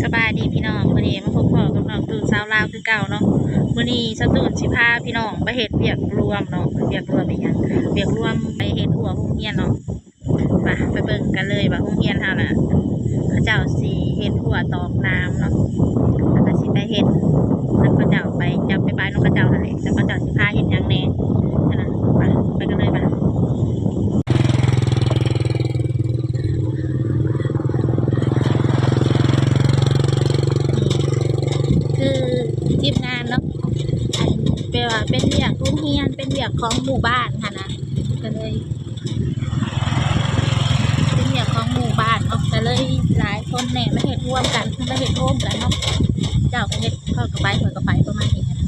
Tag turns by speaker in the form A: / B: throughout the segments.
A: สบายดีพี่น้องวันนี้มาพบพ่อกับน้องตูนสาวลาวคือเก่าเนาะวันนี้สตูนสิพาพี่น้องไปเฮ็ดเวียกรวมเนาะเวียกรวมเป็นหยังเวียกรวมไปเฮ็ดหัวโรงเรียนเนาะไปเบิ่งกันเลยว่าโรงเรียนเฮาน่ะเขาเจ้าสิเฮ็ดหัวตอกน้ำเนาะแล้วก็สิไปเฮ็ดนำเขาเจ้าไปจับไปบ้านน้องเขาเจ้านั่นแหละแล้วเขาเจ้าสิพาเฮ็ดหยังแหน่นั่นน่ะไปกันเลยป่ะคือทีมงานเนาะอันเป็นว่าเป็นเวียกโรงเรียนเป็นเวียกของหมู่บ้านค่ะนะก็เลยเป็นเวียกของหมู่บ้านเนาะก็เลยหลายคนแหน่มาเฮ็ดร่วมกันมาเฮ็ดโฮมกันเนาะเจ้าก็เฮ็ดเข้ากับไปถอยกับไปประมาณนี้ค่ะ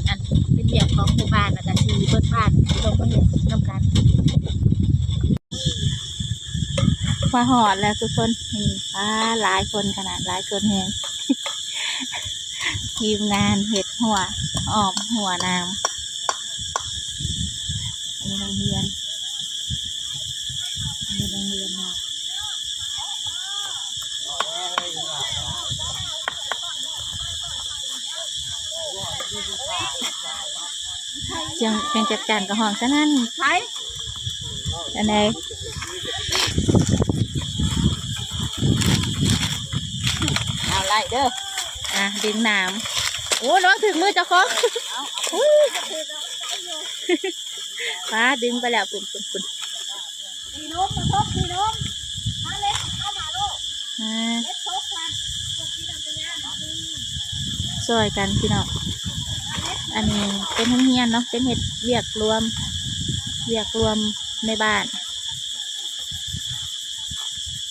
A: อันเป็นเวียกของหมู่บ้านแล้วก็สิเบิดบ้านลงมาเฮ็ดนำกันมาหอดแล้วทุกคนนี่หลายคนขนาดหลายคนแฮง ทีมงานเห็ดหัวอ้อมหัวน้ำอันนี้โรงเรียนเนาะจังเป็นจัดการกับห้องซะนั่นอันไหนเอาไล่เด้อดึงน้ำโอ้น้องถึงมือเจ้าของป้าดึงไปแล้วปุ่น
B: พี่น้องมาทบพี่น้องมาเล็กเข้ามาลูกเล็กทบกัน
A: ซอยกันพี่น้องอันนี้เป็นโรงเรียนเนาะเป็นเห็ดเวียกรวมในบ้าน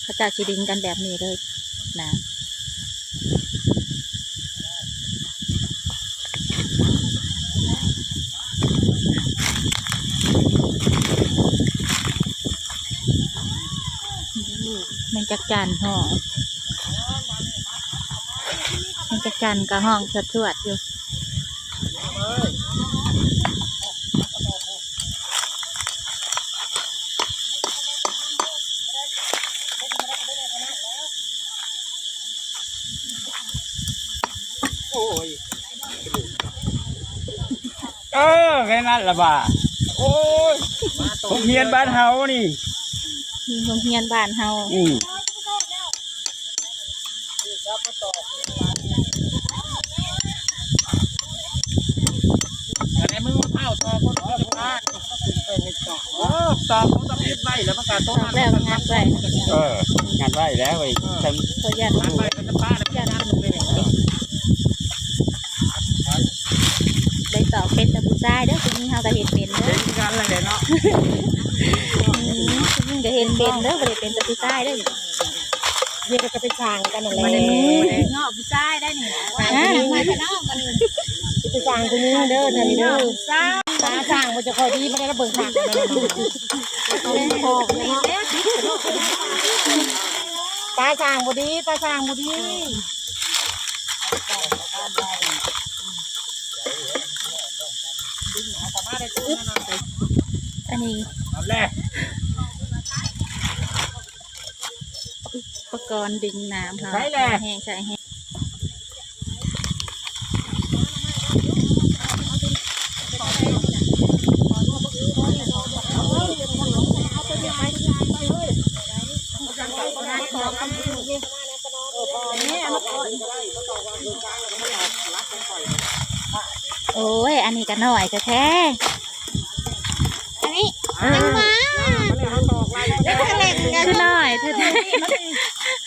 A: เขาจะชีดิงกันแบบนี้เลยนะมันจักจันห่อมันจักจันกับห้องสะทวดอยู่
C: แค่นั้นละบ่าโอ้ยผมเฮียนบ้านเฮานี่
A: โรงเรียนบ้านเฮา
C: อะไรมึงมาเข้าต่อคนจะพลาดต่อเขาต้องยึดไว้แล้วมันการต้น
A: แล้วงานไว้
C: งานไว้แล้วไอ้ท
A: ำเขายัน
C: งานไว้ก็จะป้าแล้วยัน
A: ได้ตอบเป็นตะปูทรายเด้อคุณเฮาก็เห็นเป็นเด้อ
C: เป็นงานอะไรเนาะ
A: คุณก็เห็นเป็นเด้อบ่ได้เป็นตะปูทรายเด้อ
B: เรียกจะไปสร้างกันอะไร
A: เงาะปูทรายได้นี่
B: มาจะเนาะมันไปสร้างตรงนี้เด้อนี่เด้อสร้างมันจะคอยดีไม่ได้ระเบิดขาดตาสร้างบุดี
A: อันนี้
C: นั่นแหละ
A: อุปกรณ์ดึงน้ำค่ะแห้งใช่แห้งโอ้ยอันนี้ก็หน่อยแท้อันนี้ยังมาคือหน่อยแท้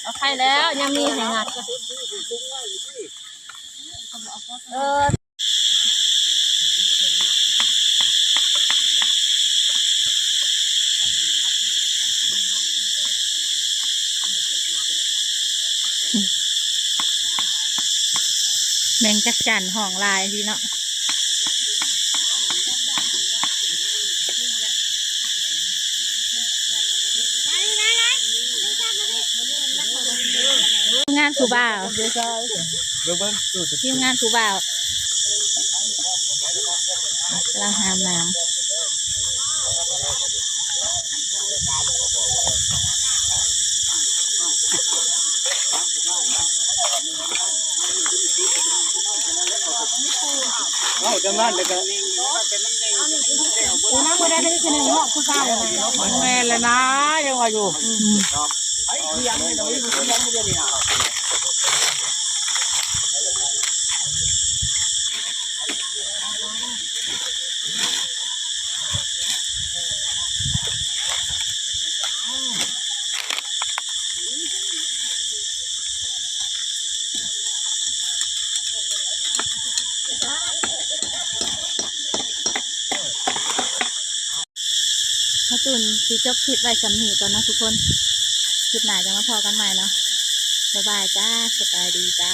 B: เอาใครแล้วยังมีแหงงัด
A: แมงจักจั่นห่องลายดีเนาะงานผู้บ่าวทีมงานผู้บ่าวเราหามน้ำ
C: เ เอาจังนั้นเลยกัน
B: กูน้ำมือได้ที่หนึ่งหอกกูเจ้าเลยนะ
C: มันแม่เลยนะยังว่าอยู่
A: ถ้าตุนสิจบคลิปไว้สำนีก่อนเนาะทุกคนคลิปหน้าจะมาพอกันใหม่เนาะบ๊ายบายจ้าสบายดีจ้า